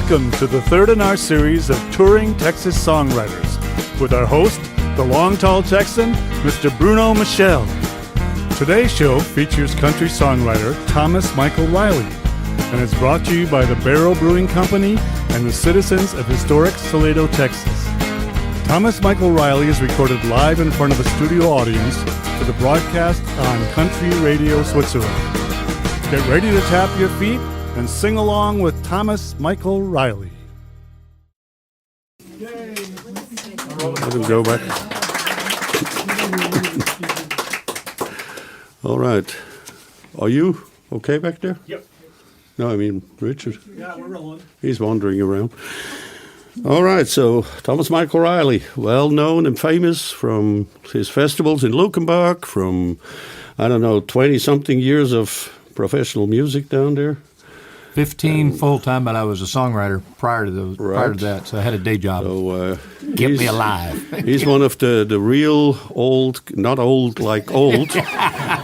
Welcome to the third in our series of Touring Texas Songwriters with our host, the long tall Texan, Mr. Bruno Michel. Today's show features country songwriter Thomas Michael Riley and is brought to you by the Barrel Brewing Company and the citizens of historic Salado, Texas. Thomas Michael Riley is recorded live in front of a studio audience for the broadcast on Country Radio Switzerland. Get ready to tap your feet and sing along with Thomas Michael Riley. Let him go back. All right. Are you okay back there? Yep. No, I mean Richard. Yeah, we're rolling. He's wandering around. All right, so Thomas Michael Riley, well known and famous from his festivals in Lukenbach, from, 20-something years of professional music down there. 15 full-time, but I was a songwriter prior to that, so I had a day job. So, Get me alive. He's one of the real old, not old like old,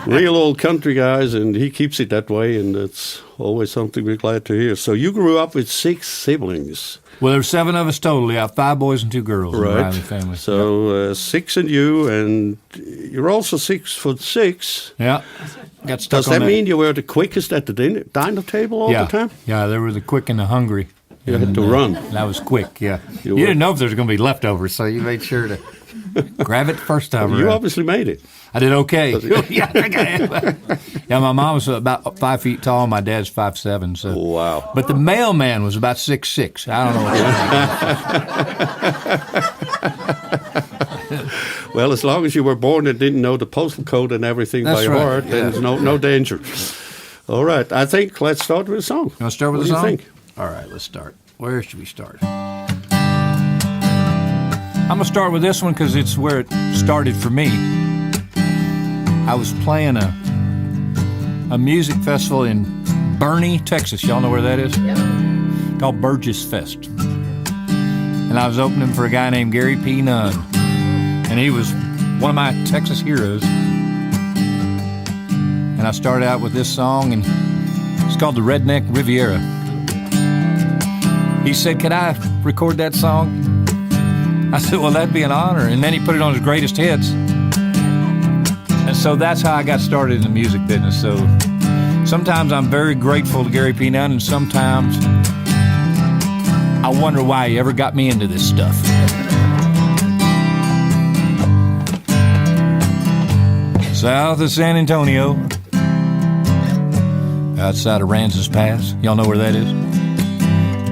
real old country guys, and he keeps it that way, and it's always something we're glad to hear. So you grew up with 6 siblings. Well, there's 7 of us total. Yeah, 5 boys and 2 girls in the Riley family. So 6 in you, and you're also 6'6". Yeah. Got stuck Does that mean you were the quickest at the dinner table all the time? Yeah, they were the quick and the hungry. You had to run. That was quick, yeah. You didn't know if there was going to be leftovers, so you made sure to grab it first time around. You obviously made it. I did okay. Yeah, my mom was about 5 feet tall. My dad's 5'7". So. Wow. But the mailman was about 6'6". I don't know what that means. Well, as long as you were born and didn't know the postal code and everything by heart, then there's no danger. All right. I think let's start with a song. You want to start with a song? What do you think? All right, let's start. Where should we start? I'm going to start with this one because it's where it started for me. I was playing a music festival in Boerne, Texas. Y'all know where that is? Yep. Called Burgess Fest. And I was opening for a guy named Gary P. Nunn. And he was one of my Texas heroes. And I started out with this song, and it's called the Redneck Riviera. He said, "Could I record that song?" I said, "Well, that'd be an honor." And then he put it on his greatest hits. And so that's how I got started in the music business. So sometimes I'm very grateful to Gary P. Nunn, and sometimes I wonder why he ever got me into this stuff. South of San Antonio, outside of Rances Pass. Y'all know where that is?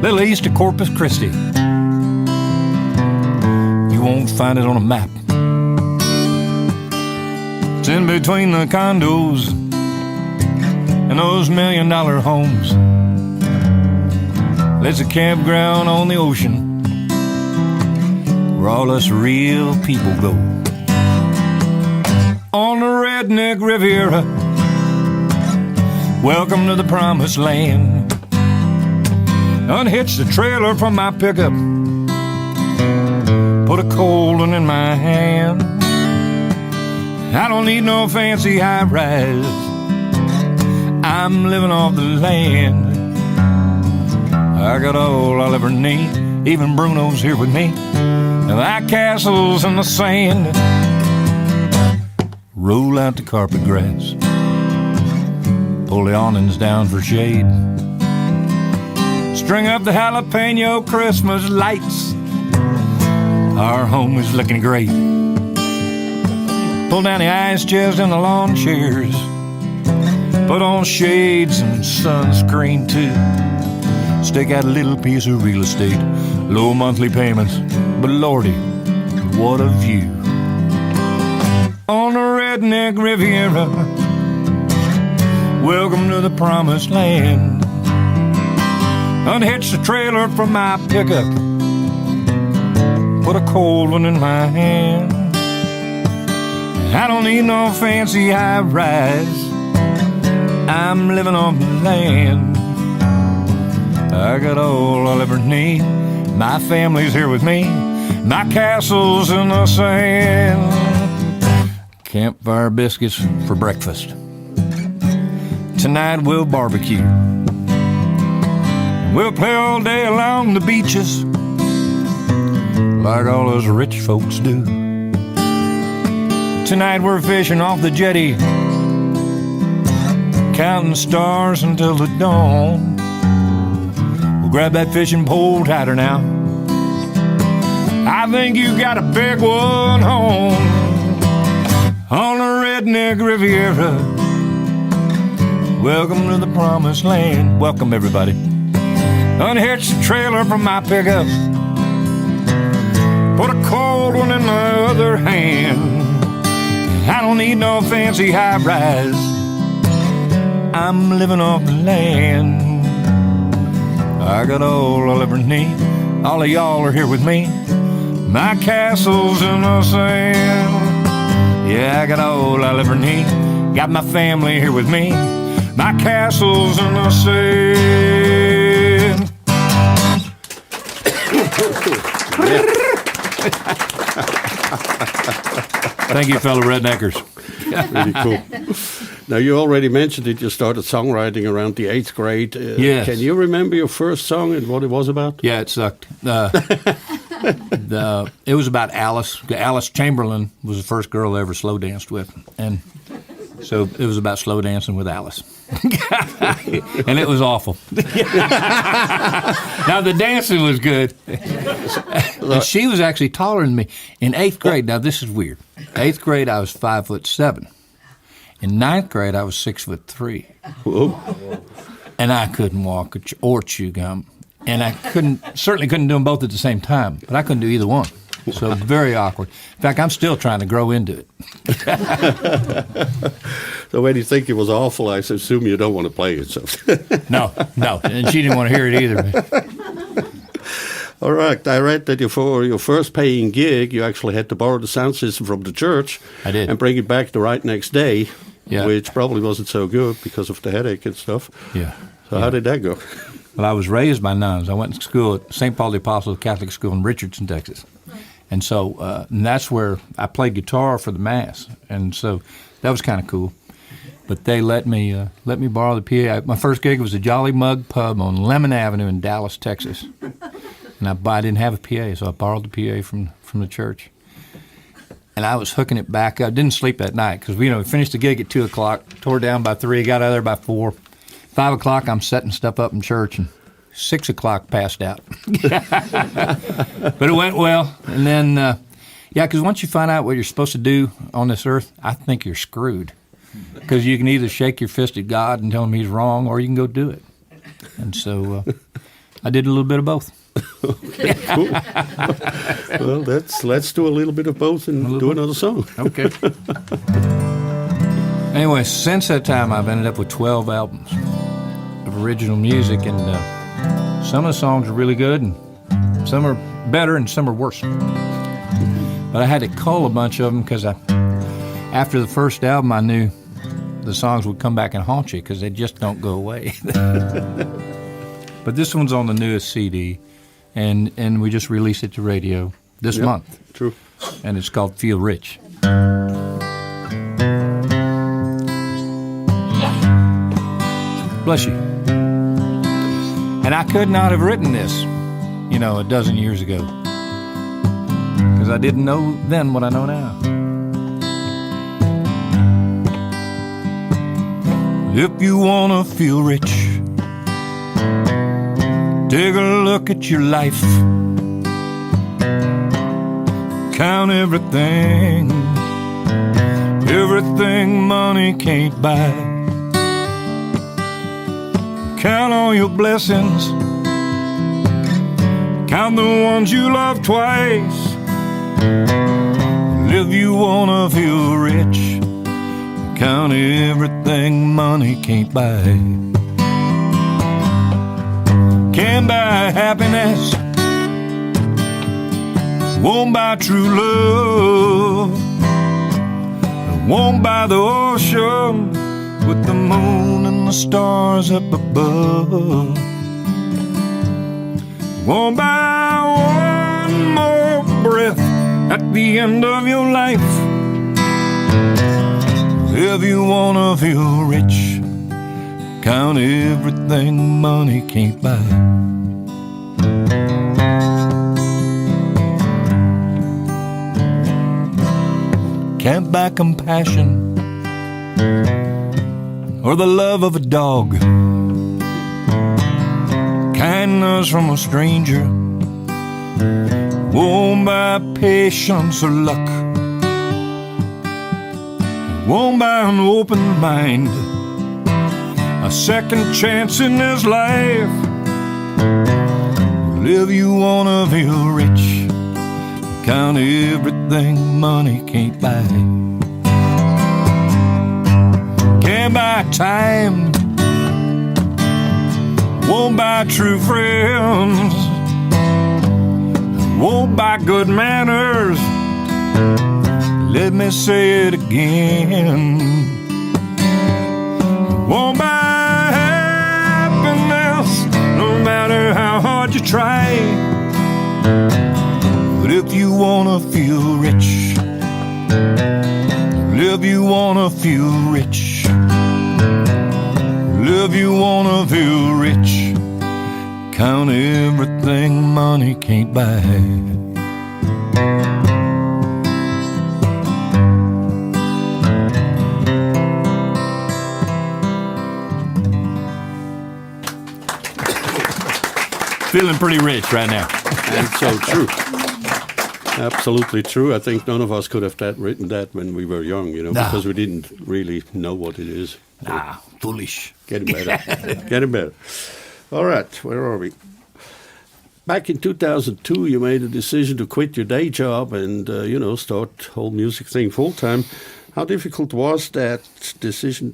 Little east of Corpus Christi. You won't find it on a map. It's in between the condos and those $1 million homes. There's a campground on the ocean where all us real people go. On the Redneck Riviera, welcome to the promised land. Unhitched the trailer from my pickup, put a cold one in my hand. I don't need no fancy high-rise, I'm living off the land. I got all I'll ever need, even Bruno's here with me. And that castle's in the sand. Roll out the carpet grass, pull the awnings down for shade. String up the jalapeno Christmas lights, our home is looking great. Pull down the ice chest and the lawn chairs, put on shades and sunscreen too. Stake out a little piece of real estate, low monthly payments, but lordy, what a view. On the Redneck Riviera, welcome to the promised land. Unhitched the trailer from my pickup, put a cold one in my hand. I don't need no fancy high-rise, I'm living on the land. I got all I'll ever need, my family's here with me, my castle's in the sand. Campfire biscuits for breakfast. Tonight we'll barbecue. We'll play all day along the beaches like all those rich folks do. Tonight we're fishing off the jetty, counting stars until the dawn. We'll grab that fishing pole tighter now. I think you got a big one home on the Redneck Riviera. Welcome to the promised land. Welcome, everybody. Unhitch the trailer from my pickup, put a cold one in my other hand. I don't need no fancy high-rise, I'm living off the land. I got all I'll ever need. All of y'all are here with me. My castle's in the sand. Yeah, I got all I'll ever need. Got my family here with me. My castle's in the sand. Thank you, fellow redneckers. Really cool. Now, you already mentioned that you started songwriting around the 8th grade. Yes. Can you remember your first song and what it was about? Yeah, it sucked. It was about Alice. Alice Chamberlain was the first girl I ever slow danced with. And so it was about slow dancing with Alice. And it was awful. Now, the dancing was good. And she was actually taller than me. In 8th grade, now this is weird. 8th grade, I was 5'7". In 9th grade, I was 6'3". Whoa. And I couldn't walk or chew gum. And I certainly couldn't do them both at the same time. But I couldn't do either one. So very awkward. In fact, I'm still trying to grow into it. So when you think it was awful, I assume you don't want to play it. So. No. And she didn't want to hear it either. All right. I read that for your first paying gig, you actually had to borrow the sound system from the church. I did. And bring it back the right next day, Yeah. which probably wasn't so good because of the headache and stuff. Yeah. So how did that go? Well, I was raised by nuns. I went to school at St. Paul the Apostle Catholic School in Richardson, Texas. And so and that's where I played guitar for the Mass. And so that was kind of cool. But they let me borrow the PA. My first gig was the Jolly Mug Pub on Lemon Avenue in Dallas, Texas. And I didn't have a PA, so I borrowed the PA from the church. And I was hooking it back up. Didn't sleep that night because we finished the gig at 2 o'clock, tore down by 3, got out of there by 4. 5 o'clock, I'm setting stuff up in church, and 6 o'clock passed out. But it went well. And then, because once you find out what you're supposed to do on this earth, I think you're screwed. Because you can either shake your fist at God and tell him he's wrong, or you can go do it. And so I did a little bit of both. Okay, cool. Well, let's do a little bit of both and do another song. Okay. Anyway, since that time, I've ended up with 12 albums of original music, and some of the songs are really good, and some are better, and some are worse. But I had to cull a bunch of them because after the first album, I knew the songs would come back and haunt you because they just don't go away. But this one's on the newest CD, and we just released it to radio this month. True. And it's called Feel Rich. Bless you. And I could not have written this, a dozen years ago, because I didn't know then what I know now. If you want to feel rich, take a look at your life. Count everything money can't buy. Count all your blessings, count the ones you love twice. If you wanna feel rich, count everything money can't buy. Can't buy happiness, won't buy true love, won't buy the ocean with the moon and the stars up above. Won't buy one more breath at the end of your life. If you wanna feel rich, count everything money can't buy. can't buy compassion or the love of a dog. Kindness from a stranger won't buy patience or luck. Won't buy an open mind, a second chance in this life. Live you wanna feel rich, count everything money can't buy. Can't buy time, won't buy true friends, won't buy good manners. Let me say it again. Won't buy happiness, no matter how hard you try. But if you wanna feel rich, live you wanna feel rich, live you wanna feel rich, count everything money can't buy. Feeling pretty rich right now. And so true. Absolutely true. I think none of us could have written that when we were young, you know, because we didn't really know what it is. Foolish. Getting better. Getting better. All right, where are we? Back in 2002, you made a decision to quit your day job and, start whole music thing full-time. How difficult was that decision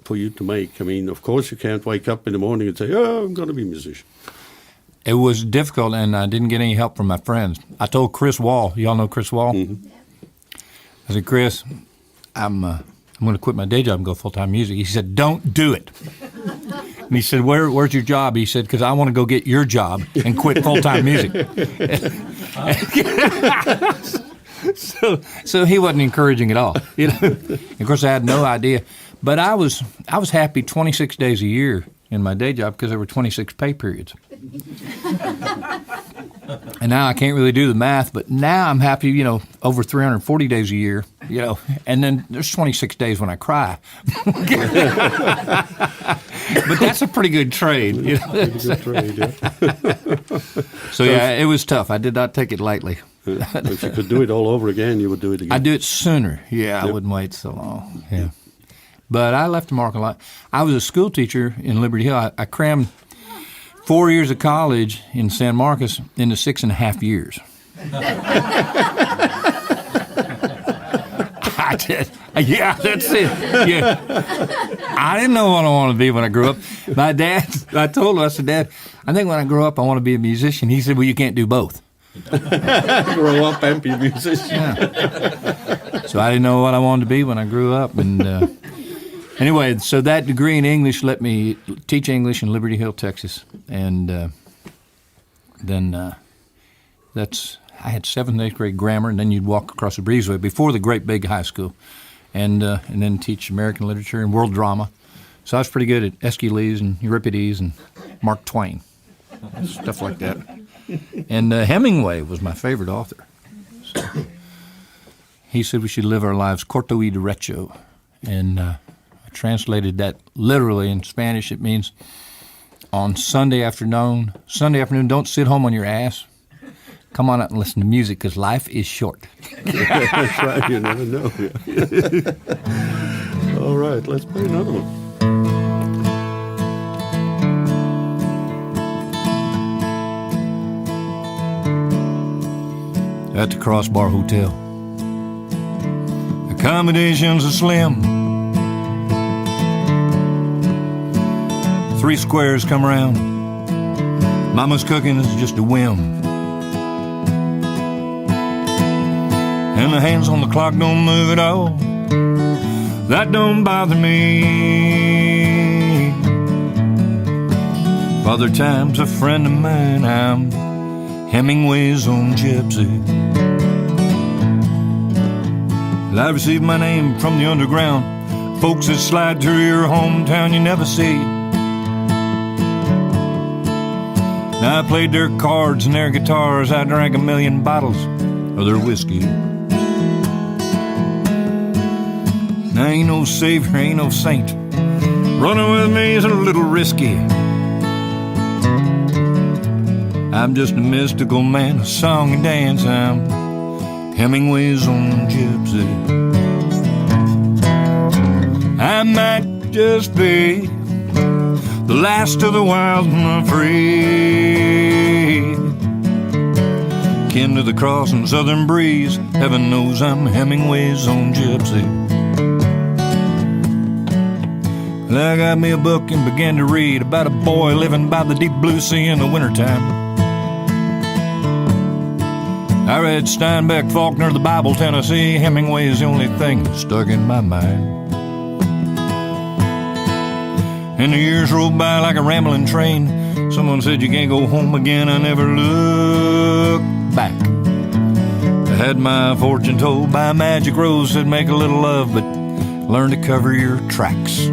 for you to make? I mean, of course, you can't wake up in the morning and say, oh, I'm going to be a musician. It was difficult, and I didn't get any help from my friends. I told Chris Wall, y'all know Chris Wall? Mm-hmm. I said, Chris, I'm going to quit my day job and go full-time music. He said, don't do it. And he said, where's your job? He said, because I want to go get your job and quit full-time music. So he wasn't encouraging at all. You know? Of course, I had no idea. But I was happy 26 days a year in my day job because there were 26 pay periods. And now I can't really do the math, but now I'm happy, over 340 days a year, and then there's 26 days when I cry. But that's a pretty good trade. Pretty good trade, yeah. So, yeah, it was tough. I did not take it lightly. If you could do it all over again, you would do it again. I'd do it sooner. Yeah, I wouldn't wait so long. Yeah. But I left a mark a lot. I was a school teacher in Liberty Hill. I crammed 4 years of college in San Marcos into 6.5 years. I did. Yeah, that's it. Yeah. I didn't know what I wanted to be when I grew up. My dad, I told him, I said, Dad, I think when I grow up I want to be a musician. He said, well, you can't do both. Grow up and be a musician. Yeah. So I didn't know what I wanted to be when I grew up. And anyway, so that degree in English let me teach English in Liberty Hill, Texas. And then I had 7th and 8th grade grammar, and then you'd walk across the breezeway before the great big high school, and then teach American literature and world drama. So I was pretty good at Aeschylus and Euripides and Mark Twain, stuff like that. And Hemingway was my favorite author. So he said we should live our lives corto y derecho, and I translated that literally in Spanish. It means on Sunday afternoon, don't sit home on your ass. Come on out and listen to music, because life is short. That's right, you never know. All right, let's play another one. At the Crossbar Hotel. Accommodations are slim. 3 squares come around. Mama's cooking is just a whim. And the hands on the clock don't move at all. That don't bother me. Father Time's a friend of mine. I'm Hemingway's Own Gypsy. I received my name from the underground, folks that slide through your hometown you never see. Now I played their cards and their guitars. I drank 1,000,000 bottles of their whiskey. I ain't no savior, ain't no saint. Running with me is a little risky. I'm just a mystical man of song and dance. I'm Hemingway's own gypsy. I might just be the last of the wild and the free, kin to the cross and southern breeze. Heaven knows I'm Hemingway's own gypsy. Well, I got me a book and began to read about a boy living by the deep blue sea in the wintertime. I read Steinbeck, Faulkner, the Bible, Tennessee. Hemingway is the only thing that stuck in my mind. And the years rolled by like a rambling train. Someone said you can't go home again. I never looked back. I had my fortune told by a magic rose. Said make a little love, but learn to cover your tracks.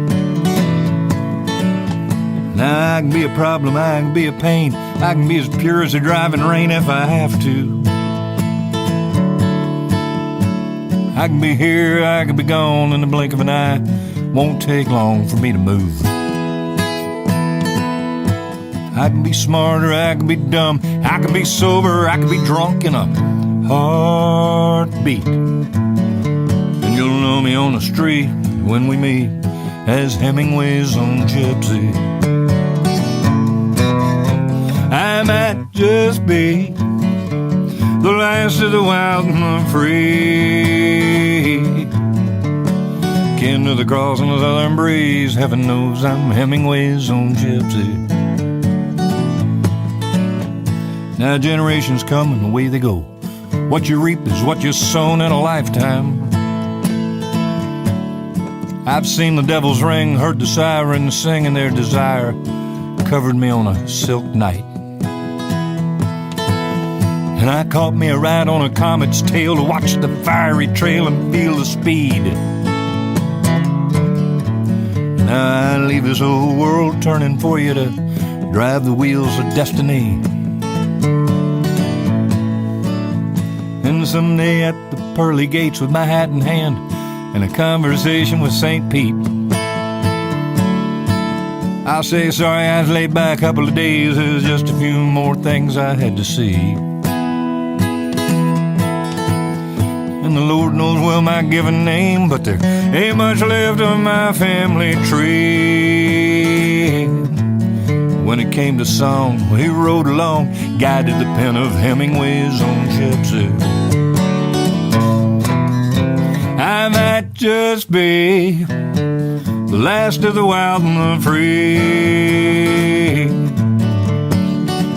Now I can be a problem, I can be a pain. I can be as pure as a driving rain if I have to. I can be here, I can be gone in the blink of an eye. Won't take long for me to move. I can be smarter, I can be dumb, I can be sober, I can be drunk in a heartbeat. And you'll know me on the street when we meet as Hemingway's own gypsy. I might just be the last of the wild and the free, kin to the cross and the southern breeze. Heaven knows I'm Hemingway's own gypsy. Now generations come and away they go. What you reap is what you sown in a lifetime. I've seen the devil's ring, heard the sirens sing, and their desire covered me on a silk night. And I caught me a ride on a comet's tail to watch the fiery trail and feel the speed. Now I leave this old world turning for you to drive the wheels of destiny. And someday at the pearly gates with my hat in hand and a conversation with St. Pete, I'll say sorry I was late by a couple of days. There's just a few more things I had to see. And the Lord knows well my given name, but there ain't much left of my family tree. When it came to song, he rode along, guided the pen of Hemingway's own gypsy. I might just be the last of the wild and the free,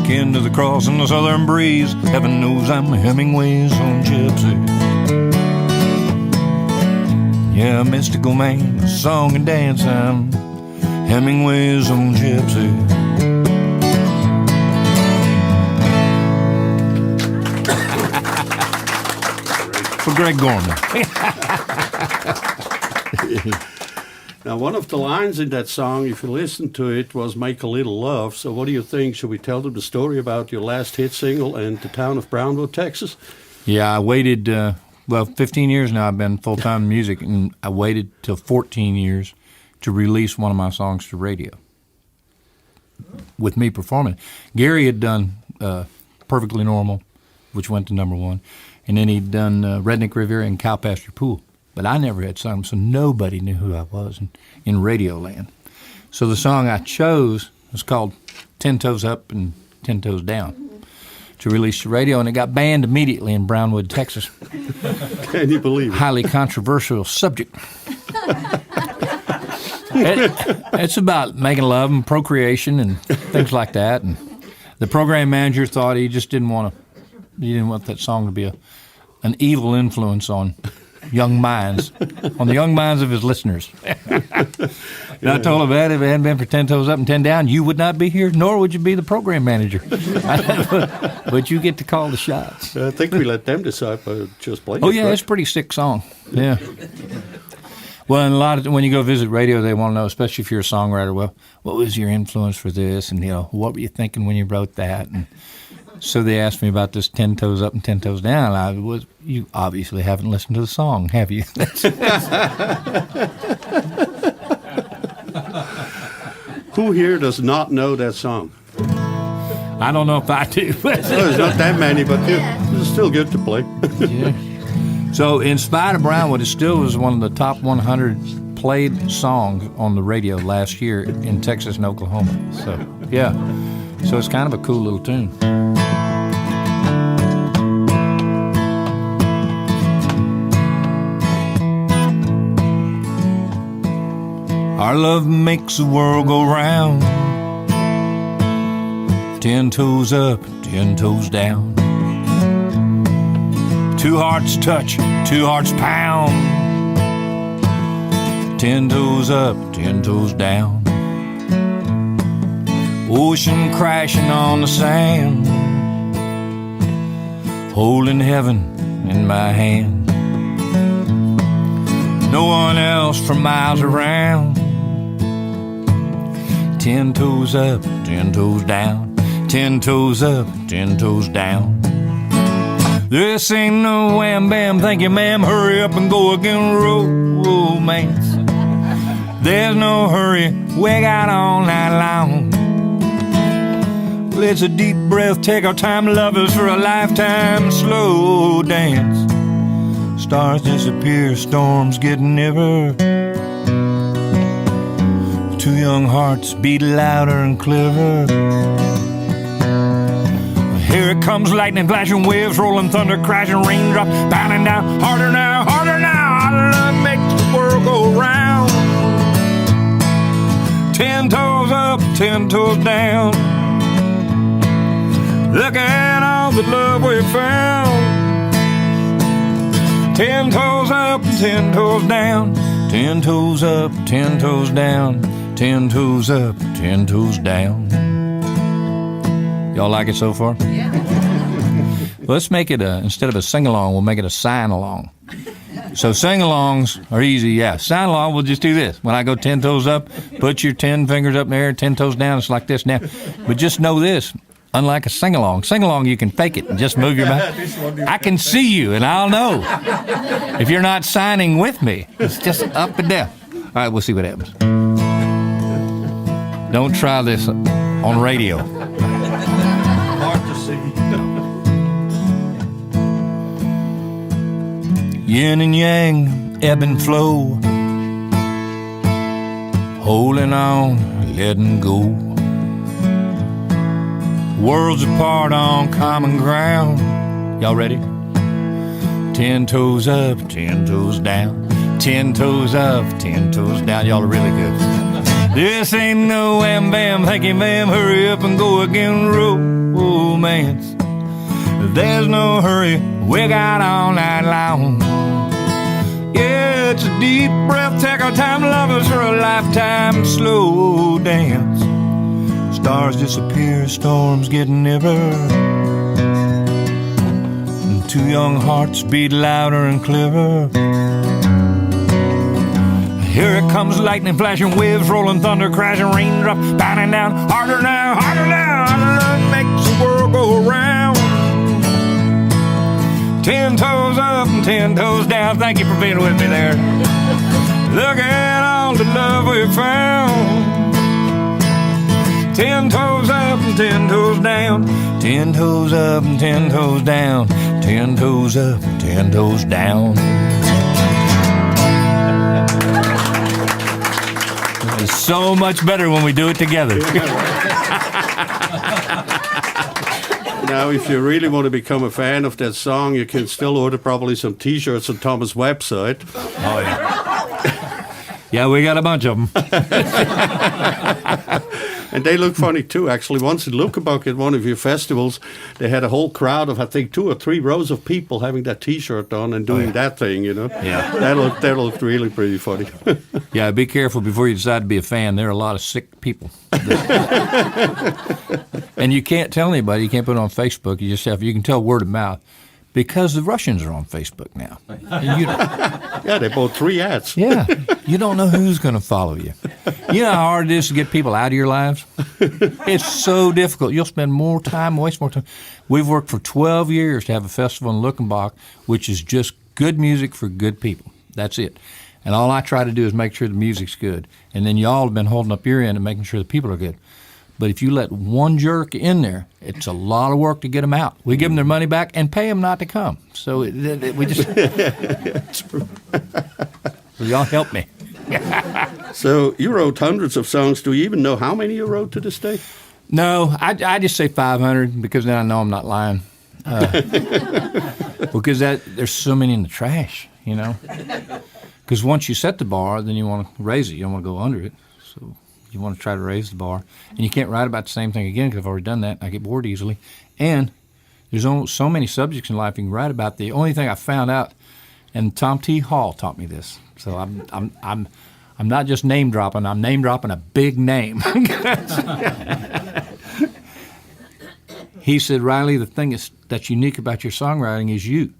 kin to the cross and the southern breeze. Heaven knows I'm Hemingway's own gypsy. Yeah, a mystical man, a song and dance. I'm Hemingway's own gypsy. For Greg Gorman. Now, one of the lines in that song, if you listen to it, was "Make a Little Love." So what do you think? Should we tell them the story about your last hit single and the town of Brownwood, Texas? Yeah, I waited, 15 years now I've been full-time in music, and I waited till 14 years to release one of my songs to radio with me performing. Gary had done Perfectly Normal, which went to #1, and then he'd done Redneck Riviera and Cow Pasture Pool. But I never had sung, so nobody knew who I was in radio land. So the song I chose was called 10 Toes Up and 10 Toes Down to release to radio, and it got banned immediately in Brownwood, Texas. Can you believe it? Highly controversial subject. It's about making love and procreation and things like that. And the program manager thought he just didn't want that song to be an evil influence on young minds, on the young minds of his listeners. And I told him that if it hadn't been for 10 Toes Up and 10 Down, you would not be here, nor would you be the program manager. But you get to call the shots. I think we let them decide by just playing. Oh, yeah, it's a pretty sick song. Yeah. Well, and when you go visit radio, they want to know, especially if you're a songwriter, well, what was your influence for this? And, what were you thinking when you wrote that? And So they asked me about this 10 toes up and 10 toes down. You obviously haven't listened to the song, have you? Who here does not know that song? I don't know if I do. There's not that many, but it's still good to play. Yeah. So In Spite of Brownwood, it still was one of the top 100 played songs on the radio last year in Texas and Oklahoma. So, yeah. So it's kind of a cool little tune. Our love makes the world go round. 10 toes up, 10 toes down. Two hearts touch, two hearts pound. 10 toes up, 10 toes down. Ocean crashing on the sand. Holding heaven in my hand. No one else for miles around. 10 toes up, 10 toes down. 10 toes up, 10 toes down. This ain't no wham bam, thank you ma'am, hurry up and go again, romance. There's no hurry, we got all night long. Well, it's a deep breath, take our time, lovers for a lifetime, slow dance. Stars disappear, storms get nearer. Two young hearts beat louder and clearer. Here it comes, lightning flashing, waves rolling, thunder crashing, raindrops pounding down. Harder now, harder now. Our love makes the world go round. 10 toes up, 10 toes down. Look at all the love we found. 10 toes up, 10 toes down. 10 toes up, 10 toes down. 10 toes up, 10 toes down. Y'all like it so far? Yeah. Well, let's make it instead of a sing-along, we'll make it a sign-along. So sing-alongs are easy, yeah. Sign-along, we'll just do this. When I go 10 toes up, put your 10 fingers up in the air, 10 toes down, it's like this now. But just know this, unlike a sing-along. Sing-along, you can fake it and just move your mouth. I can see you, and I'll know if you're not signing with me. It's just up and down. All right, we'll see what happens. Don't try this on radio. Yin and yang, ebb and flow. Holding on, letting go. Worlds apart on common ground. Y'all ready? 10 toes up, 10 toes down. 10 toes up, 10 toes down. Y'all are really good. This ain't no wham bam, thank you ma'am, hurry up and go again, romance. There's no hurry, we got all night long. Yeah, it's a deep breath, take our time, lovers for a lifetime, slow dance. Stars disappear, storms get nearer. And two young hearts beat louder and clearer. Here it comes, lightning flashing, waves rolling, thunder crashing, raindrops pounding down. Harder now, harder now. Our love makes the world go round. 10 toes up and 10 toes down. Thank you for being with me there. Look at all the love we found. 10 toes up and 10 toes down. 10 toes up and 10 toes down. 10 toes up, 10 toes down. It's so much better when we do it together. Now, if you really want to become a fan of that song, you can still order probably some T-shirts on Thomas' website. Oh, yeah. Yeah, we got a bunch of them. And they look funny, too. Actually, once in Lukenbach at one of your festivals, they had a whole crowd of, I think, 2 or 3 rows of people having that T-shirt on and doing that thing, you know. Yeah. That looked really pretty funny. Yeah, be careful before you decide to be a fan. There are a lot of sick people. And you can't tell anybody. You can't put it on Facebook. You just have, you can tell word of mouth. Because the Russians are on Facebook now. Yeah, they bought 3 ads. Yeah, you don't know who's going to follow you. You know how hard it is to get people out of your lives? It's so difficult. You'll spend more time, waste more time. We've worked for 12 years to have a festival in Luckenbach, which is just good music for good people. That's it. And all I try to do is make sure the music's good. And then y'all have been holding up your end and making sure the people are good. But if you let one jerk in there, it's a lot of work to get them out. We give them their money back and pay them not to come. So we just... So y'all help me. So you wrote hundreds of songs. Do you even know how many you wrote to this day? No, I just say 500 because then I know I'm not lying. Because there's so many in the trash, you know. Because once you set the bar, then you want to raise it. You don't want to go under it. So you want to try to raise the bar. And you can't write about the same thing again because I've already done that. I get bored easily. And there's so many subjects in life you can write about. The only thing I found out, and Tom T. Hall taught me this. So I'm not just name dropping. I'm name dropping a big name. He said, Riley, the thing that's unique about your songwriting is you,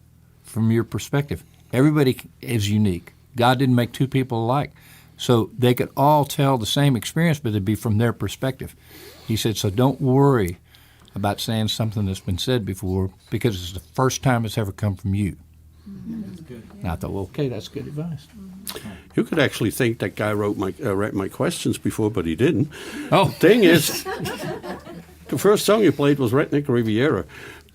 from your perspective. Everybody is unique. God didn't make 2 people alike. So they could all tell the same experience, but it'd be from their perspective. He said, so don't worry about saying something that's been said before because it's the first time it's ever come from you. That's good. And I thought, well, okay, that's good advice. You could actually think that guy wrote my questions before, but he didn't. Oh. The thing is, the first song you played was Redneck Riviera.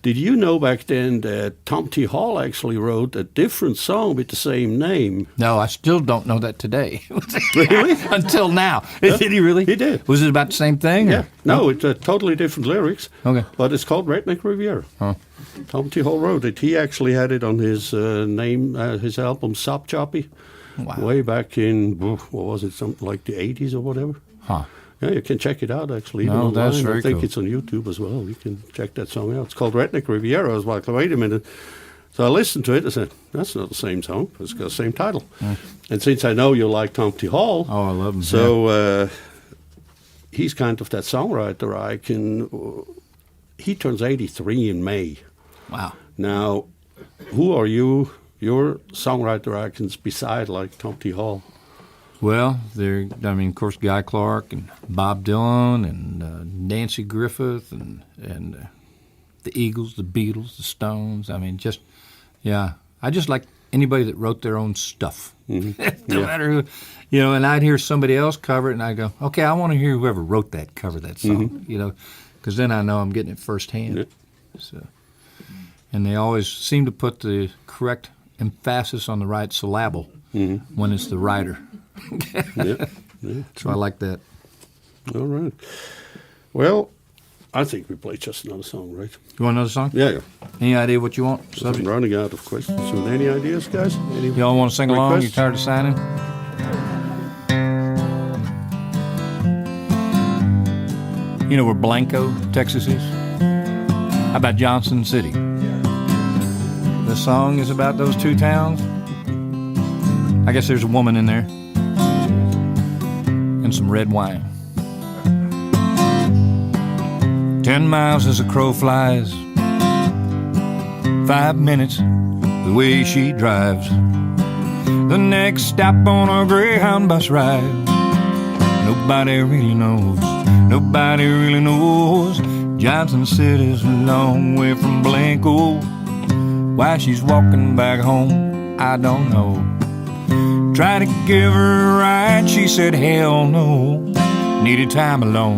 Did you know back then that Tom T. Hall actually wrote a different song with the same name? No, I still don't know that today. Really? Until now. Did he really? He did. Was it about the same thing? Yeah. No, it's totally different lyrics. Okay. But it's called Redneck Riviera. Huh. Tom T. Hall wrote it. He actually had it on his his album Sop Choppy. Wow. Way back in, what was it, something like the 80s or whatever. Huh. Yeah, you can check it out, actually. No, even online. that's very I think cool. it's on YouTube as well. You can check that song out. It's called Redneck Riviera. I was like, wait a minute. So I listened to it. I said, that's not the same song. It's got the same title. And since I know you like Tom T. Hall, Oh, I love him. so he's kind of that songwriter. He turns 83 in May. Wow. Now, who are you, your songwriter icons beside like Tom T. Hall? Well, of course, Guy Clark and Bob Dylan and Nancy Griffith and the Eagles, the Beatles, the Stones. I just like anybody that wrote their own stuff. Mm-hmm. No matter who, and I'd hear somebody else cover it and I'd go, okay, I want to hear whoever wrote that cover that song, because then I know I'm getting it firsthand. Yep. So, and they always seem to put the correct emphasis on the right syllable when it's the writer. Yeah. So I like that. All right. Well, I think we play just another song, right? You want another song? Yeah. Any idea what you want? I'm running out of questions. So any ideas, guys? Y'all want to sing along? requests? You tired of signing? You know where Blanco, Texas is? How about Johnson City? The song is about those 2 towns. I guess there's a woman in there. And some red wine. 10 miles as a crow flies. 5 minutes the way she drives. The next stop on a Greyhound bus ride. Nobody really knows. Nobody really knows. Johnson City's a long way from Blanco. Why she's walking back home, I don't know. Tried to give her a ride, she said hell no. Needed time alone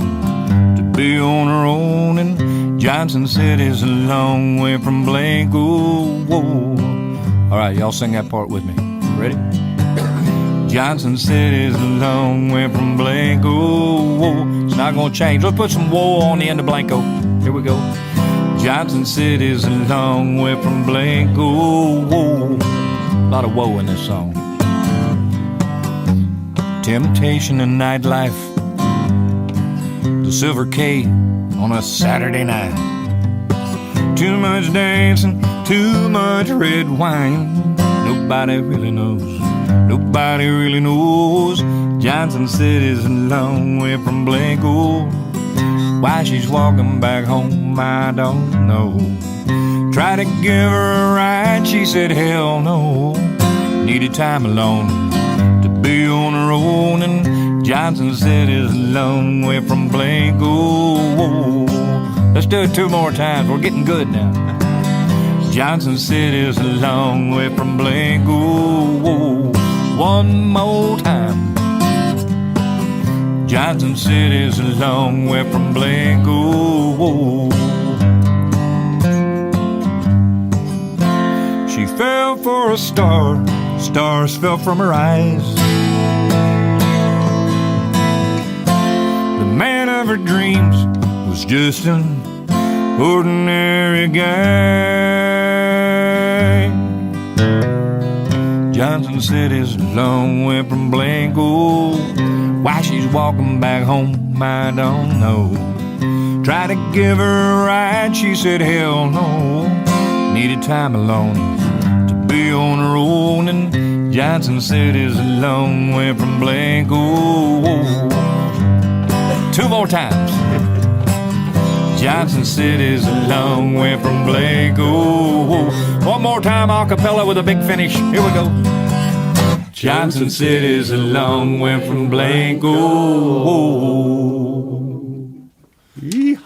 to be on her own. And Johnson City's a long way from Blanco. Whoa. All right, y'all sing that part with me. Ready? Johnson City's a long way from Blanco. Whoa. It's not gonna change. Let's put some whoa on the end of Blanco. Here we go. Johnson City's a long way from Blanco. Whoa. A lot of whoa in this song. Temptation and nightlife. The Silver K on a Saturday night. Too much dancing, too much red wine. Nobody really knows. Nobody really knows. Johnson City's a long way from Blanco. Why she's walking back home, I don't know. Tried to give her a ride, she said hell no. Needed time alone to be on her own, and Johnson said it's a long way from Blanco. Let's do it 2 more times, we're getting good now. Johnson said it's a long way from Blanco. 1 more time. Johnson said it's a long way from Blanco. She fell for a star, stars fell from her eyes. The man of her dreams was just an ordinary guy. Johnson said it's a long way from Blanco. Why she's walking back home, I don't know. Tried to give her a ride, she said hell no. Needed time alone to be on her own, and Johnson said it's a long way from Blanco. 2 more times. Johnson said it's a long way from Blanco. 1 more time, a cappella with a big finish. Here we go. Johnson said it's a long way from Blanco.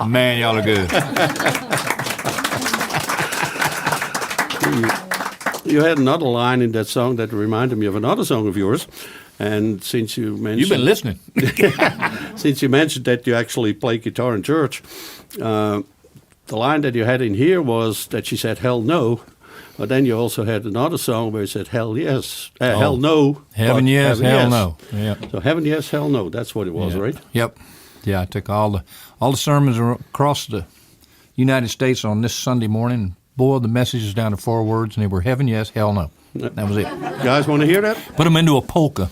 Man, y'all are good. You had another line in that song that reminded me of another song of yours. And since you mentioned... You've been listening. Since you mentioned that you actually play guitar in church, the line that you had in here was that she said, hell no. But then you also had another song where you said, hell yes, hell no. Heaven yes, hell no. Yeah. So heaven yes, hell no. That's what it was, right? Yep. Yeah, I took all the sermons across the United States on this Sunday morning, boiled the messages down to 4 words, and they were heaven yes, hell no. That was it. You guys want to hear that? Put them into a polka.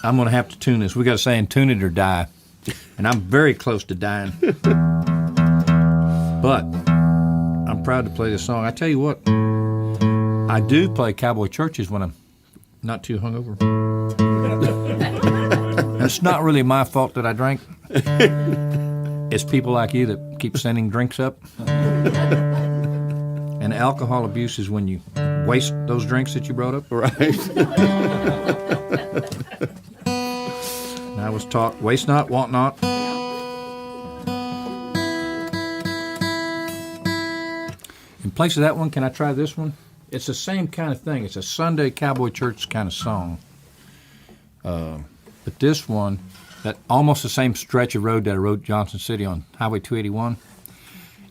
I'm going to have to tune this. We got a saying, tune it or die. And I'm very close to dying. But I'm proud to play this song. I tell you what, I do play cowboy churches when I'm not too hungover. It's not really my fault that I drank. It's people like you that keep sending drinks up. And alcohol abuse is when you waste those drinks that you brought up. Right. And I was taught, waste not, want not. In place of that one, can I try this one? It's the same kind of thing. It's a Sunday cowboy church kind of song. But this one, that almost the same stretch of road that I rode Johnson City on Highway 281,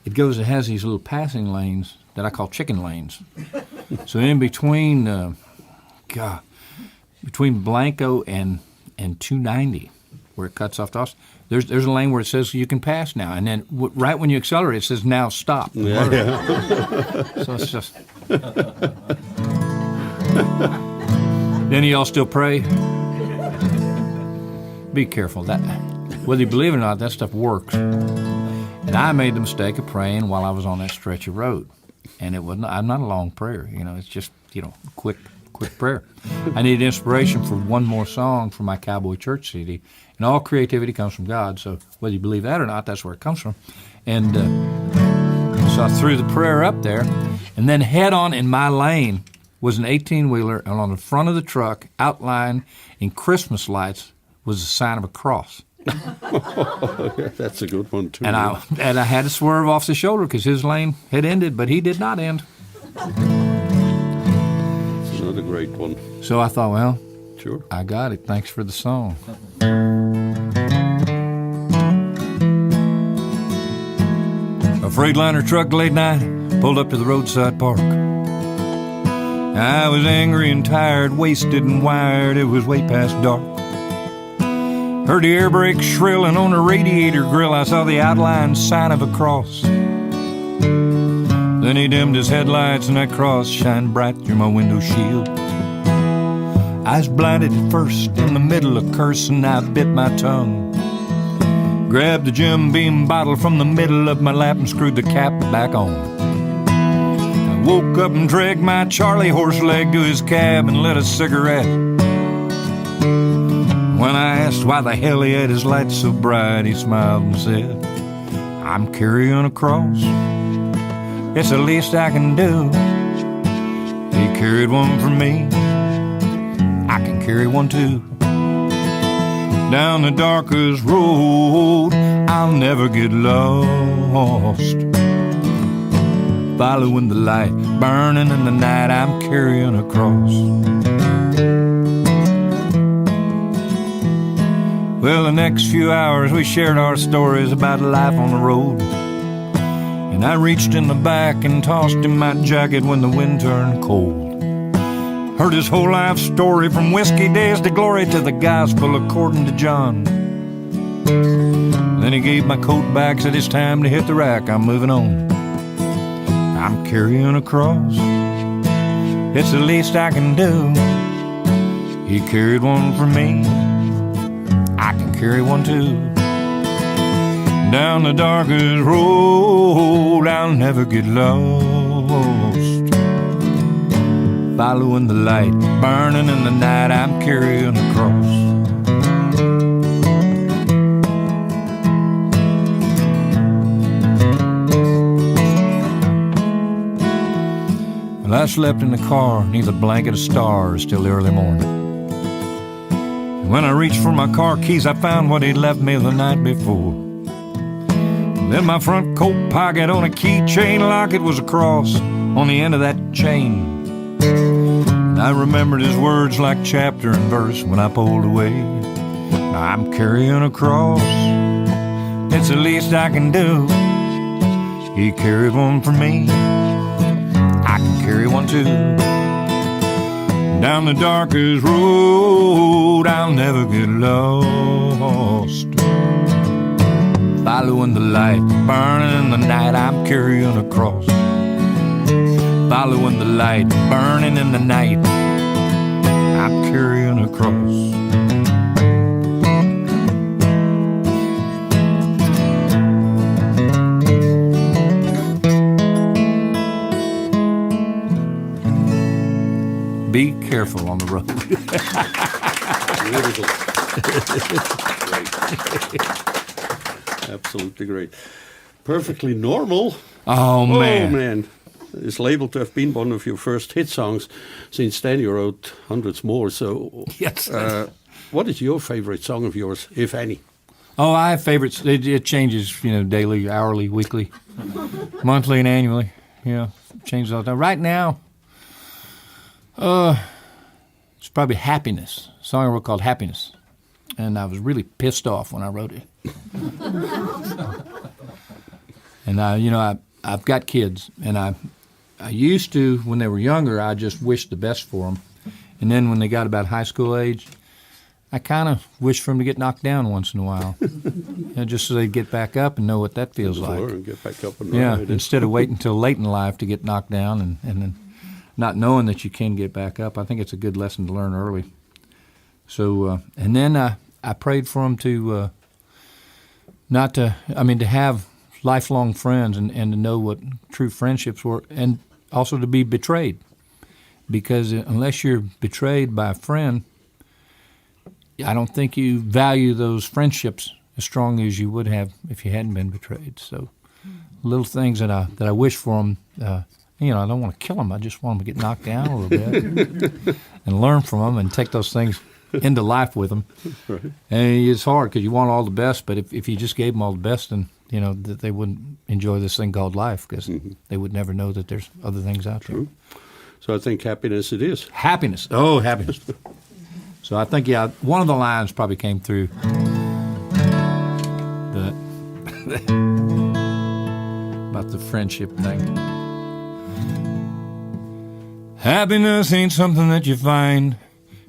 it has these little passing lanes that I call chicken lanes. So in between, between Blanco and 290, where it cuts off to us, there's a lane where it says you can pass now, and then right when you accelerate, it says now stop. Yeah. So it's just. Then y'all still pray. Be careful. That whether you believe it or not, that stuff works. And I made the mistake of praying while I was on that stretch of road, and it wasn't. I'm not a long prayer. It's just quick prayer. I needed inspiration for one more song for my Cowboy Church CD, and all creativity comes from God. So whether you believe that or not, that's where it comes from. And so I threw the prayer up there, and then head on in my lane was an 18-wheeler, and on the front of the truck, outlined in Christmas lights, was the sign of a cross. That's a good one, too. And I had to swerve off the shoulder because his lane had ended, but he did not end. It's another great one. So I thought, well, sure, I got it. Thanks for the song. A Freightliner truck late night pulled up to the roadside park. I was angry and tired, wasted and wired. It was way past dark. Heard the air brake shrilling on the radiator grill. I saw the outline sign of a cross. Then he dimmed his headlights and that cross shined bright through my window shield. I was blinded at first, in the middle of cursing, I bit my tongue. Grabbed the Jim Beam bottle from the middle of my lap and screwed the cap back on. I woke up and dragged my Charlie horse leg to his cab and lit a cigarette. When I asked why the hell he had his lights so bright, he smiled and said, I'm carrying a cross. It's the least I can do. He carried one for me. I can carry one too. Down the darkest road, I'll never get lost. Following the light, burning in the night, I'm carrying a cross. Well, the next few hours we shared our stories about life on the road. And I reached in the back and tossed him my jacket when the wind turned cold. Heard his whole life story from whiskey days to glory to the gospel according to John. Then he gave my coat back, said it's time to hit the rack, I'm moving on. I'm carrying a cross. It's the least I can do. He carried one for me. I can carry one too. Down the darkest road, I'll never get lost. Following the light, burning in the night, I'm carrying a cross. Well, I slept in the car, neath a blanket of stars till the early morning. When I reached for my car keys, I found what he'd left me the night before. Then my front coat pocket on a keychain locket was a cross on the end of that chain. And I remembered his words like chapter and verse when I pulled away. I'm carrying a cross. It's the least I can do. He carried one for me. I can carry one too. Down the darkest road, I'll never get lost. Following the light, burning in the night, I'm carrying a cross. Following the light, burning in the night, I'm carrying a cross. Be careful on the road. Great. Absolutely great. Perfectly Normal. Oh, man. Oh, man. It's labeled to have been one of your first hit songs. Since then, you wrote hundreds more. So, yes. What is your favorite song of yours, if any? Oh, I have favorites. It changes, daily, hourly, weekly, monthly, and annually. Yeah, changes all the time. Right now, it's probably Happiness, a song I wrote called Happiness. And I was really pissed off when I wrote it. And I've got kids, and I used to, when they were younger, I just wished the best for them. And then when they got about high school age, I kind of wished for them to get knocked down once in a while, just so they'd get back up and know what that feels like. And get back up and instead of waiting until late in life to get knocked down and then not knowing that you can get back up. I think it's a good lesson to learn early. So, and then I prayed for them to to have lifelong friends and to know what true friendships were, and also to be betrayed. Because unless you're betrayed by a friend, I don't think you value those friendships as strong as you would have if you hadn't been betrayed. So little things that I wish for them, I don't want to kill them. I just want them to get knocked down a little bit and learn from them and take those things into life with them. Right. And it's hard because you want all the best, but if you just gave them all the best, then that they wouldn't enjoy this thing called life because they would never know that there's other things out there. So I think Happiness it is. Happiness. Oh, happiness. So I think, one of the lines probably came through about the friendship thing. Happiness ain't something that you find,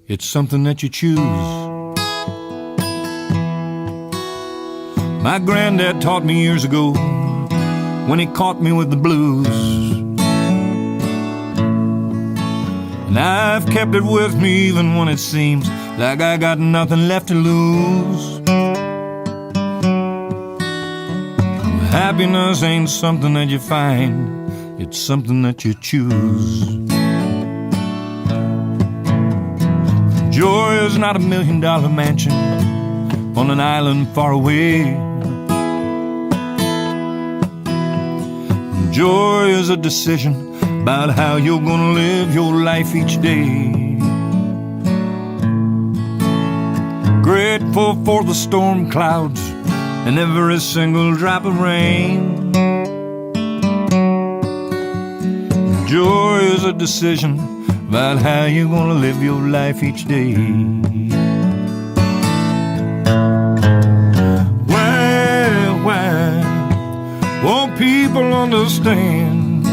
it's something that you choose. My granddad taught me years ago when he caught me with the blues. And I've kept it with me even when it seems like I got nothing left to lose. Happiness ain't something that you find, it's something that you choose. Joy is not a $1 million mansion on an island far away. Joy is a decision about how you're gonna live your life each day. Grateful for the storm clouds and every single drop of rain. Joy is a decision about how you're gonna live your life each day. Why won't people understand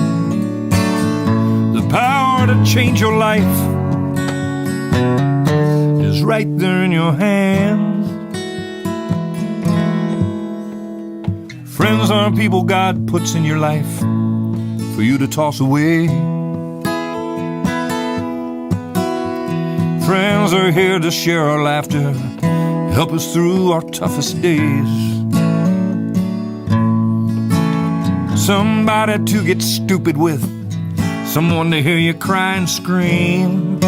the power to change your life is right there in your hands? Friends aren't people God puts in your life for you to toss away. Friends are here to share our laughter, help us through our toughest days. Somebody to get stupid with, someone to hear you cry and scream.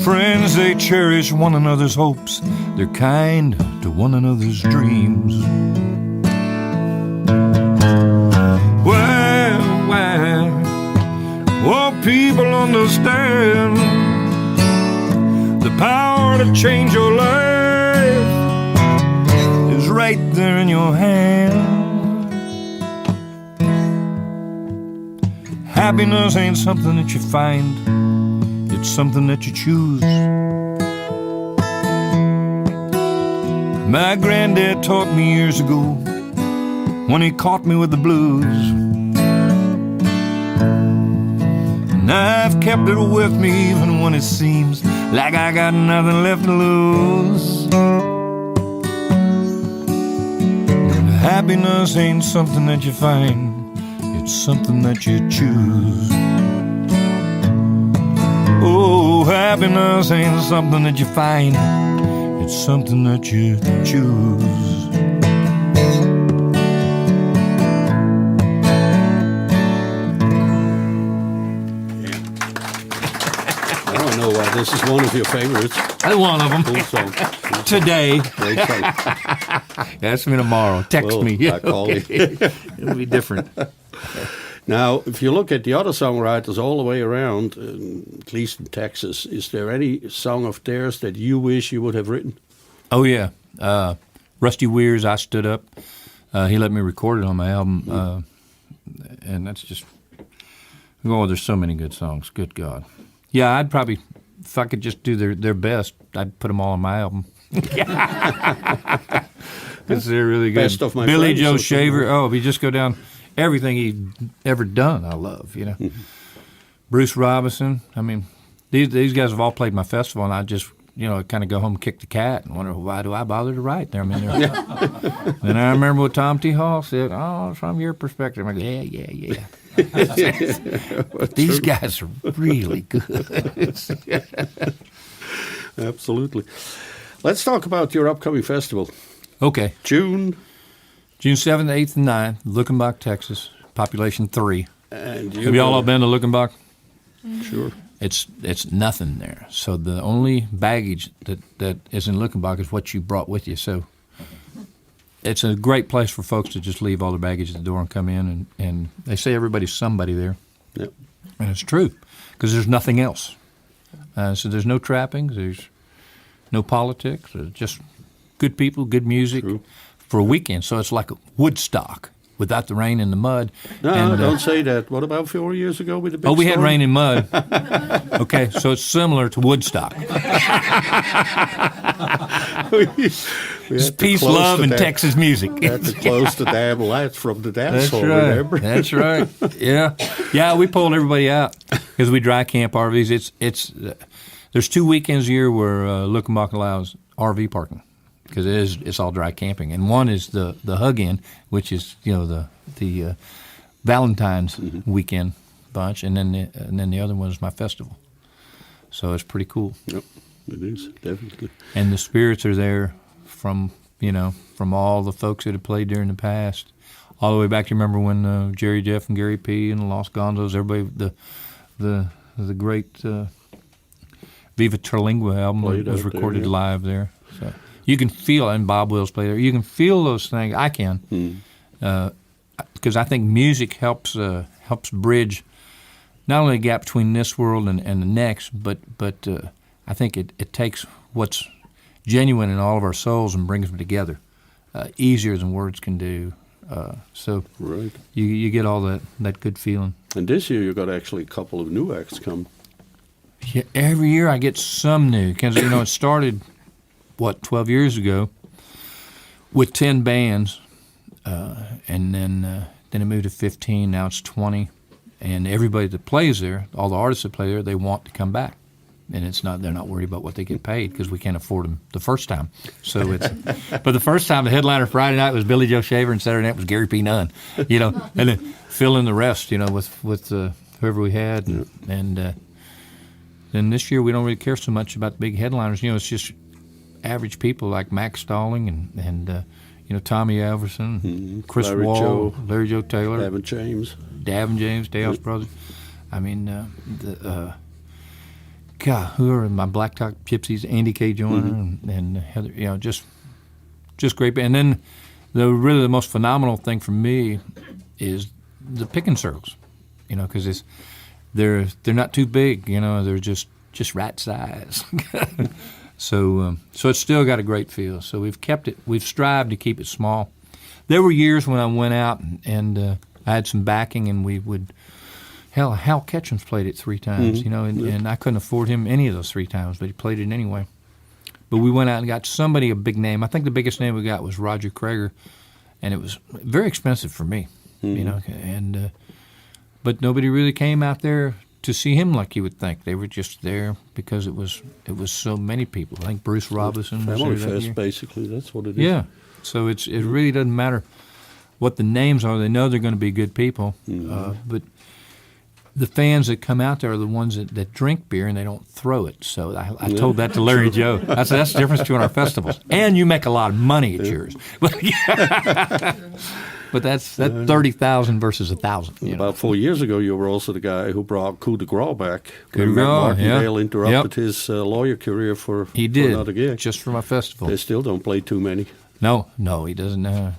Friends, they cherish one another's hopes, they're kind to one another's dreams. Why won't people understand the power to change your life is right there in your hand? Happiness ain't something that you find, it's something that you choose. My granddad taught me years ago when he caught me with the blues. And I've kept it with me even when it seems like I got nothing left to lose. Happiness ain't something that you find, it's something that you choose. Oh, happiness ain't something that you find, it's something that you choose. This is one of your favorites. One of them. Cool song. Today. Great song. Ask me tomorrow. Text me. I'll call you. It'll be different. Now, if you look at the other songwriters all the way around, at least in Texas, is there any song of theirs that you wish you would have written? Oh, yeah. Rusty Weir's I Stood Up. He let me record it on my album. And that's just... Oh, there's so many good songs. Good God. Yeah, I'd probably... If I could just do their best, I'd put them all on my album. Because they're really good. Best of my Billy friends, Joe or Shaver. something. Oh, if you just go down everything he's ever done, I love. You know, Bruce Robinson. I mean, these guys have all played my festival, and I just kind of go home and kick the cat and wonder why do I bother to write there. I mean, and I remember what Tom T. Hall said. Oh, from your perspective, I'm like, yeah. But these guys are really good. Absolutely. Let's talk about your upcoming festival. Okay. June 7th, 8th, and 9th, Luckenbach, Texas, population 3. And Have y'all all been to Luckenbach? Sure. It's nothing there. So the only baggage that is in Luckenbach is what you brought with you. So it's a great place for folks to just leave all their baggage at the door and come in. And they say everybody's somebody there. Yep. And it's true because there's nothing else. So there's no trappings. There's no politics. There's just good people, good music for a weekend. So it's like a Woodstock without the rain and the mud. No, don't say that. What about 4 years ago with the big we had storm? rain and mud. Okay, so it's similar to Woodstock. It's peace, love, and Texas music. We had to close the damn lights from the dance hall, right. remember? That's right. Yeah. We pulled everybody out because we dry camp RVs. There's 2 weekends a year where Luckenbach allows RV parking because it's all dry camping, and one is the hug-in, which is the Valentine's weekend bunch, and then the other one is my festival. So it's pretty cool. Yep, it is definitely. And the spirits are there from all the folks that have played there in the past, all the way back. You remember when Jerry Jeff and Gary P and the Los Gonzos, everybody, the great Viva Terlingua album Played was out there, recorded yeah. live there. So you can feel, and Bob Wills played there. You can feel those things. I can, because I think music helps bridge not only the gap between this world and the next, but I think it takes what's genuine in all of our souls and brings them together easier than words can do. So Right. you get all that good feeling. And this year you got actually a couple of new acts come. Yeah, every year I get some new, because it started 12 years ago with 10 bands, and then it moved to 15. Now it's 20, and everybody that plays there, all the artists that play there, they want to come back, and they're not worried about what they get paid because we can't afford them the first time. So but the first time the headliner Friday night was Billy Joe Shaver, and Saturday night was Gary P. Nunn, and then fill in the rest, with whoever we had, and then this year we don't really care so much about the big headliners. It's just average people like Max Stalling and Tommy Alverson, Chris Larry Wall, Joe, Larry Joe Taylor, Davin James, Dale's brothers. I mean, who are my Blacktop Gypsies? Andy K. Joyner and Heather. Just great. And then the most phenomenal thing for me is the picking circles. Because they're not too big. They're just right size. So it's still got a great feel. So we've kept it. We've strived to keep it small. There were years when I went out and I had some backing, and we would. Hell, Hal Ketchum's played it 3 times. And I couldn't afford him any of those 3 times, but he played it anyway. But we went out and got somebody a big name. I think the biggest name we got was Roger Krager, and it was very expensive for me. And but nobody really came out there to see him like you would think. They were just there because it was so many people. I think Bruce Robinson was Family there that Fest, year. basically. That's what it is. Yeah. So it really doesn't matter what the names are. They know they're going to be good people. But the fans that come out there are the ones that drink beer and they don't throw it. So I told that to Larry Joe. I said, that's the difference between our festivals. And you make a lot of money at yours. But that's 30,000 versus 1,000. About 4 years ago, you were also the guy who brought Coup de Grace back. Coup de When Grace, Martindale interrupted his lawyer career for another gig. Just for my festival. They still don't play too many. No, he doesn't. No.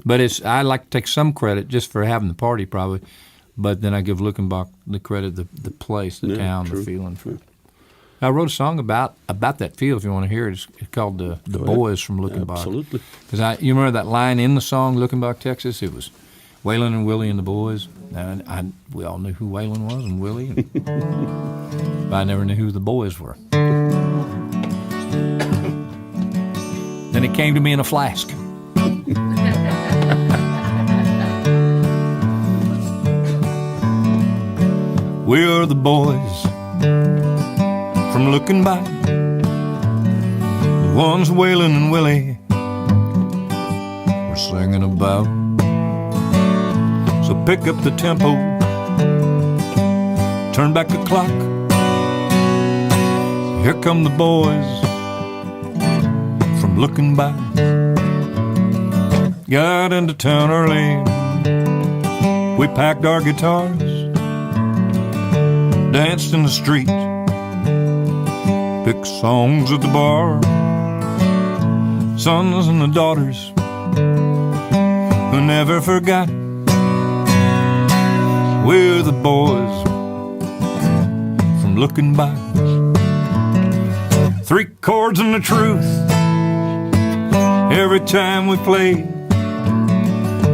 But I like to take some credit just for having the party, probably. But then I give Luckenbach the credit, the place, the town, the feeling. I wrote a song about that feel, if you want to hear it. It's called The Boys from Luckenbach. Absolutely. Because you remember that line in the song, Luckenbach, Texas? It was Waylon and Willie and the Boys. And we all knew who Waylon was and Willie. But I never knew who the boys were. Then it came to me in a flask. We're the boys from Luckenbach, the ones Waylon and Willie were singing about. So pick up the tempo, turn back the clock. Here come the boys from Luckenbach. Got into town early, we packed our guitars, danced in the street, picked songs at the bar. Sons and the daughters who never forgot. We're the boys from Luckenbach. 3 chords and the truth every time we play.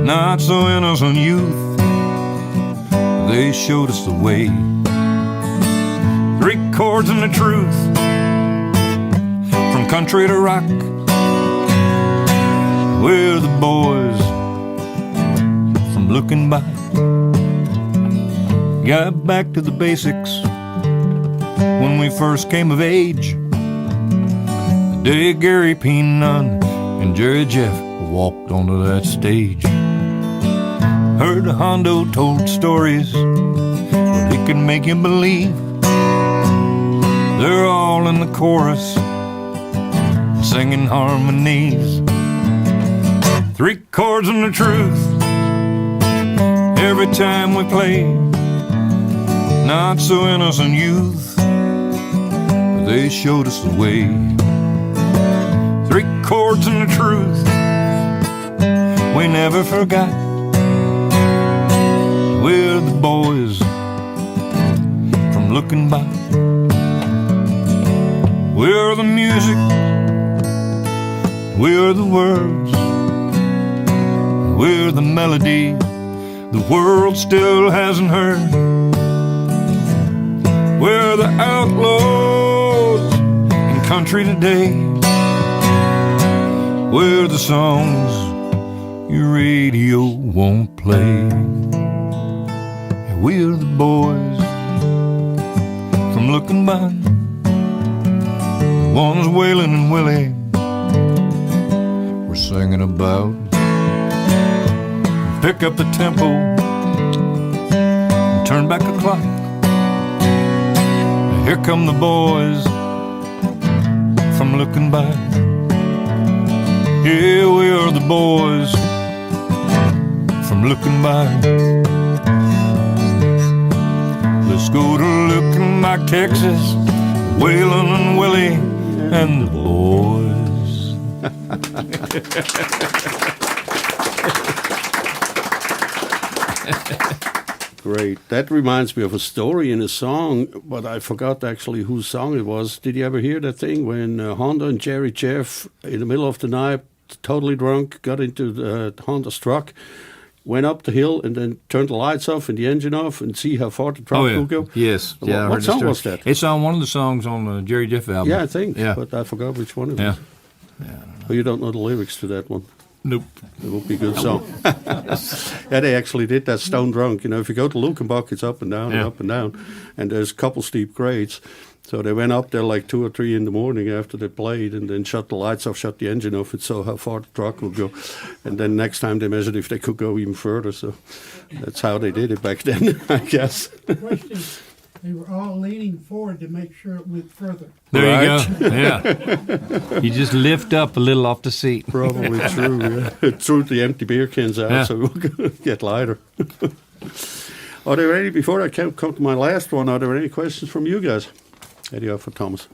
Not so innocent youth, they showed us the way. 3 chords and the truth, from country to rock. We're the boys from Luckenbach. Got back to the basics when we first came of age. The day Gary P. Nunn and Jerry Jeff walked onto that stage. Heard Hondo told stories that he could make you believe. They're all in the chorus, singing harmonies. 3 chords and the truth every time we play. Not so innocent youth, they showed us the way. 3 chords and the truth we never forgot. We're the boys from looking back. We're the music, we're the words, we're the melody the world still hasn't heard. We're the outlaws in country today. We're the songs your radio won't play. We're the boys from looking back, the ones Waylon and Willie were singing about. Pick up the tempo and turn back the clock. Here come the boys from looking back. Yeah, we are the boys from looking back. Let's go to Looking Back, Texas, Waylon and Willie and the boys. Great. That reminds me of a story in a song, but I forgot actually whose song it was. Did you ever hear that thing when Honda and Jerry Jeff, in the middle of the night, totally drunk, got into the Honda's truck, went up the hill, and then turned the lights off and the engine off and see how far the truck will go? Yes. Yeah, What song was that? It's on one of the songs on the Jerry Jeff album. Yeah, I think. Yeah. But I forgot which one it Yeah. was. Oh, you don't know the lyrics to that one? Nope. It would be a good song. Yeah, they actually did that stone drunk. You know, if you go to Lukenbach, it's up and down and up and down. And there's a couple steep grades. So they went up there like 2 or 3 in the morning after they played and then shut the lights off, shut the engine off, and saw how far the truck would go. And then next time they measured if they could go even further. So that's how they did it back then, I guess. Question, they were all leaning forward to make sure it went further. There you go. Yeah. You just lift up a little off the seat. Probably true, yeah. Threw the empty beer cans out so we'll get lighter. Are there any, before I come to my last one, are there any questions from you guys? Eddie, for Thomas.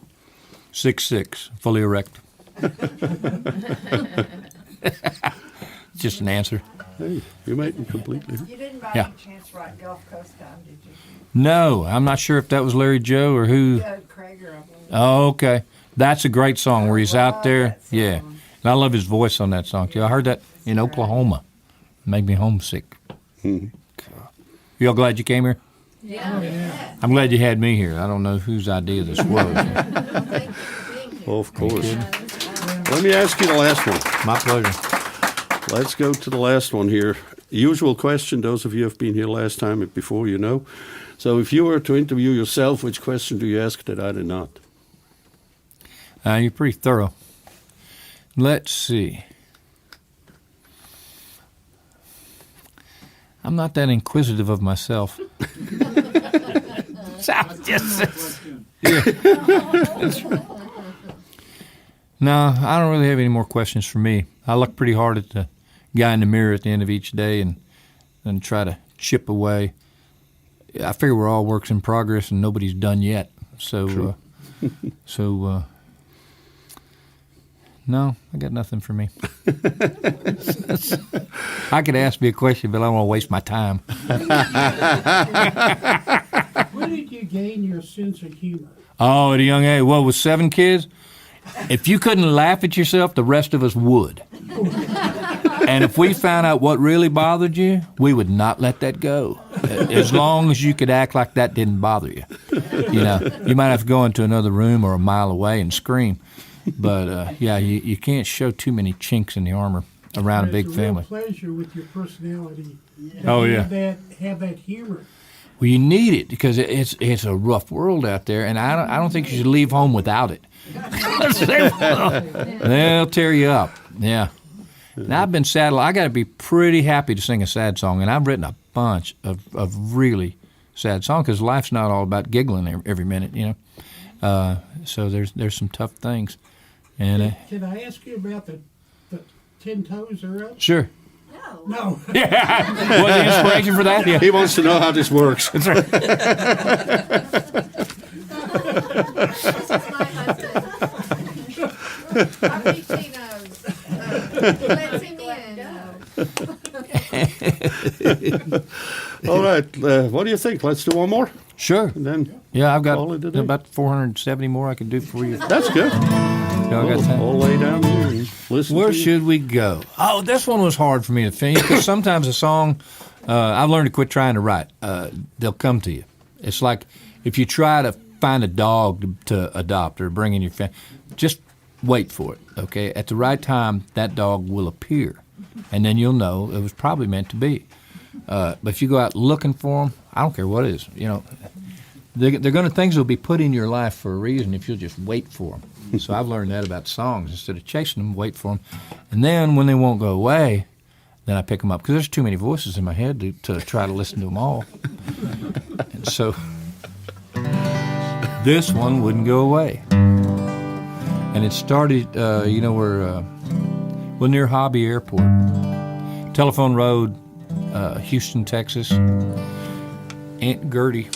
6'6", fully erect. Just an answer. Hey, you made me completely. You didn't by Yeah. any chance write Gulf Coast Time, did you? No, I'm not sure if that was Larry Joe or who. Doug Krager, I believe. Oh, okay. That's a great song where he's out there. That song. Yeah. And I love his voice on that song, too. I heard that in Oklahoma. Made me homesick. Y'all glad you came here? Yeah. I'm glad you had me here. I don't know whose idea this was. Oh, of course. Let me ask you the last one. My pleasure. Let's go to the last one here. Usual question, those of you who have been here last time and before, you know. So if you were to interview yourself, which question do you ask that I did not? You're pretty thorough. Let's see. I'm not that inquisitive of myself. No, I don't really have any more questions for me. I look pretty hard at the guy in the mirror at the end of each day and try to chip away. I figure we're all works in progress and nobody's done yet. So, no, I got nothing for me. I could ask me a question, but I don't want to waste my time. Where did you gain your sense of humor? Oh, at a young age. Well, with 7 kids, if you couldn't laugh at yourself, the rest of us would. And if we found out what really bothered you, we would not let that go. As long as you could act like that didn't bother you. You know, you might have to go into another room or a mile away and scream. But, yeah, you can't show too many chinks in the armor around a big family. It's a real pleasure with your personality. Oh, yeah. Have that humor. Well, you need it because it's a rough world out there, and I don't think you should leave home without it. They'll tear you up. Yeah. Now, I've been sad. I got to be pretty happy to sing a sad song, and I've written a bunch of really sad songs because life's not all about giggling every minute, you know. So there's some tough things. And Can I ask you about the 10 toes are up? sure. No. Yeah. Was the inspiration for that? Yeah. He wants to know how this works. That's right. This is my I think he knows. Lets him in. All right. What do you think? Let's do one more, Sure. and then Yeah, I've got Call it a day. about 470 more I can do for you. that's good. Y'all got time? All the way down here. And listen. Where to you. should we go? Oh, this one was hard for me to finish because sometimes a song, I've learned to quit trying to write. They'll come to you. It's like if you try to find a dog to adopt or bring in your family, just wait for it, okay? At the right time, that dog will appear, and then you'll know it was probably meant to be. But if you go out looking for them, I don't care what it is, you know, they're going to, things will be put in your life for a reason if you'll just wait for them. So I've learned that about songs. Instead of chasing them, wait for them. And then when they won't go away, then I pick them up. Because there's too many voices in my head to try to listen to them all. And so this one wouldn't go away. And it started, we're near Hobby Airport. Telephone Road, Houston, Texas. Aunt Gertie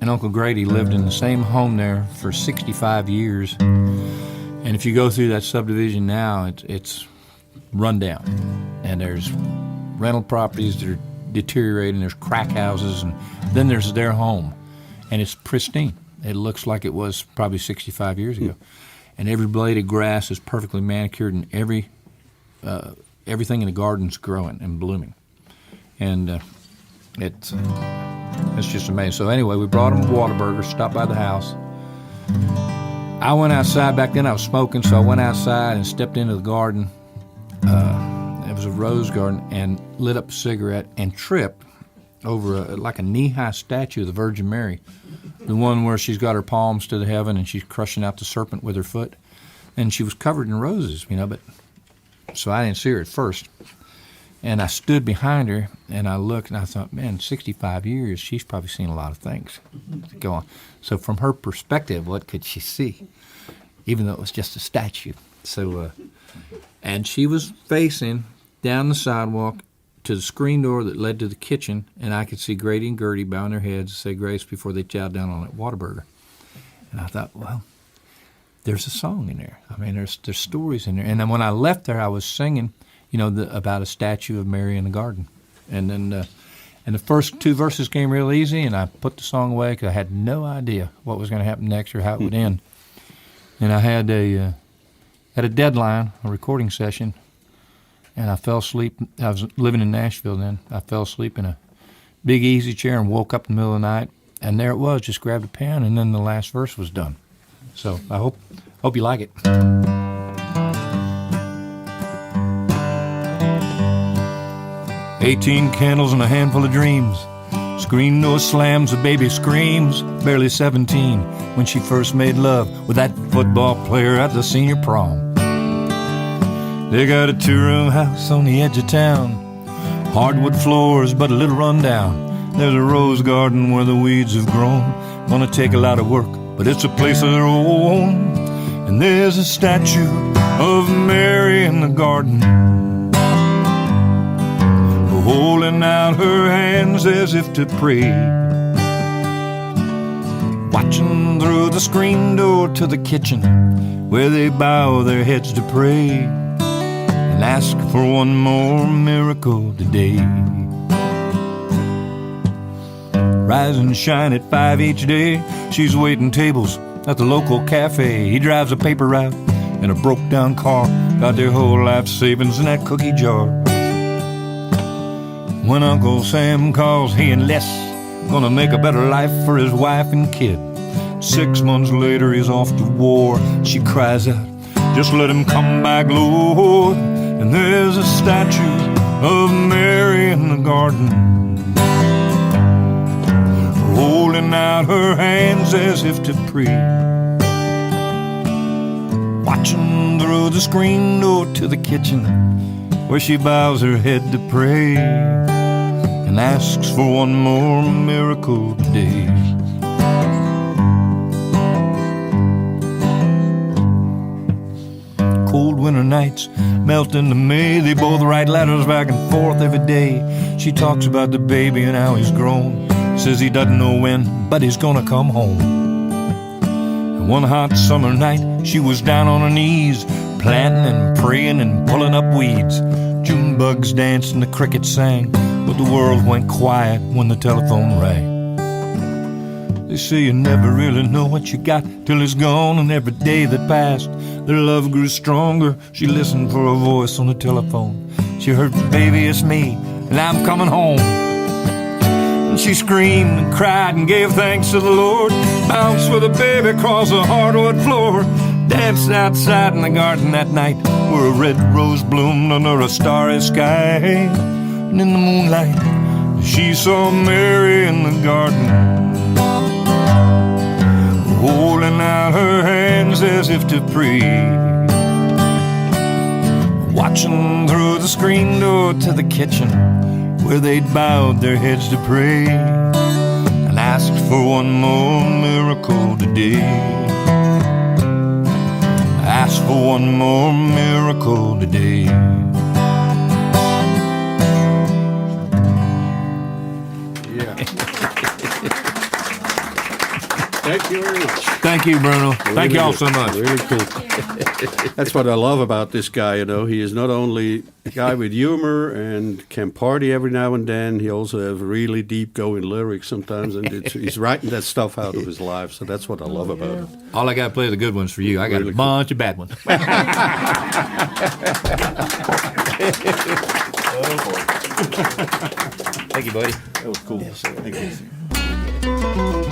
and Uncle Grady lived in the same home there for 65 years. And if you go through that subdivision now, it's run down. And there's rental properties that are deteriorating. There's crack houses. And then there's their home. And it's pristine. It looks like it was probably 65 years ago. And every blade of grass is perfectly manicured, and everything in the garden's growing and blooming. And it's just amazing. So anyway, we brought them a Whataburger, stopped by the house. I went outside. Back then I was smoking, so I went outside and stepped into the garden. It was a rose garden, and lit up a cigarette and tripped over like a knee-high statue of the Virgin Mary, the one where she's got her palms to the heaven and she's crushing out the serpent with her foot. And she was covered in roses, but so I didn't see her at first. And I stood behind her, and I looked, and I thought, man, 65 years, she's probably seen a lot of things go on. So from her perspective, what could she see, even though it was just a statue? So, and she was facing down the sidewalk to the screen door that led to the kitchen, and I could see Grady and Gertie bowing their heads to say grace before they chowed down on that Whataburger. And I thought, well, there's a song in there. I mean, there's stories in there. And then when I left there, I was singing, about a statue of Mary in the garden. And then and the first two verses came real easy, and I put the song away because I had no idea what was going to happen next or how it would end. And I had a deadline, a recording session, and I fell asleep. I was living in Nashville then. I fell asleep in a big easy chair and woke up in the middle of the night, and there it was. Just grabbed a pen, and then the last verse was done. So I hope you like it. 18 candles and a handful of dreams. Screen door slams, a baby screams. Barely 17 when she first made love with that football player at the senior prom. They got a 2-room house on the edge of town. Hardwood floors, but a little run down. There's a rose garden where the weeds have grown. Gonna take a lot of work, but it's a place of their own. And there's a statue of Mary in the garden, holding out her hands as if to pray, watching through the screen door to the kitchen where they bow their heads to pray and ask for one more miracle today. Rise and shine at 5 each day. She's waiting tables at the local cafe. He drives a paper route in a broke-down car. Got their whole life savings in that cookie jar. When Uncle Sam calls, he and Les gonna make a better life for his wife and kid. 6 months later, he's off to war. She cries out, just let him come back, Lord. And there's a statue of Mary in the garden, holding out her hands as if to pray, watching through the screen door to the kitchen where she bows her head to pray and asks for one more miracle today. Cold winter nights melt into May. They both write letters back and forth every day. She talks about the baby and how he's grown. Says he doesn't know when, but he's gonna come home. And one hot summer night, she was down on her knees, planting and praying and pulling up weeds. June bugs danced and the crickets sang, but the world went quiet when the telephone rang. They say you never really know what you got till it's gone, and every day that passed, their love grew stronger. She listened for a voice on the telephone. She heard, "Baby, it's me, and I'm coming home." And she screamed and cried and gave thanks to the Lord, bounced with a baby across the hardwood floor, danced outside in the garden that night where a red rose bloomed under a starry sky. And in the moonlight, she saw Mary in the garden, holding out her hands as if to pray, watching through the screen door to the kitchen where they'd bowed their heads to pray and asked for one more miracle today. Asked for one more miracle today. Thank you very much. Thank you, Bruno. Thank you all so much. Really cool. That's what I love about this guy, you know. He is not only a guy with humor and can party every now and then, he also has really deep going lyrics sometimes, and he's writing that stuff out of his life, so that's what I love about him. All I got to play the good ones for you. I got Really a bunch of bad ones. Thank you, buddy. That was cool. Thank you.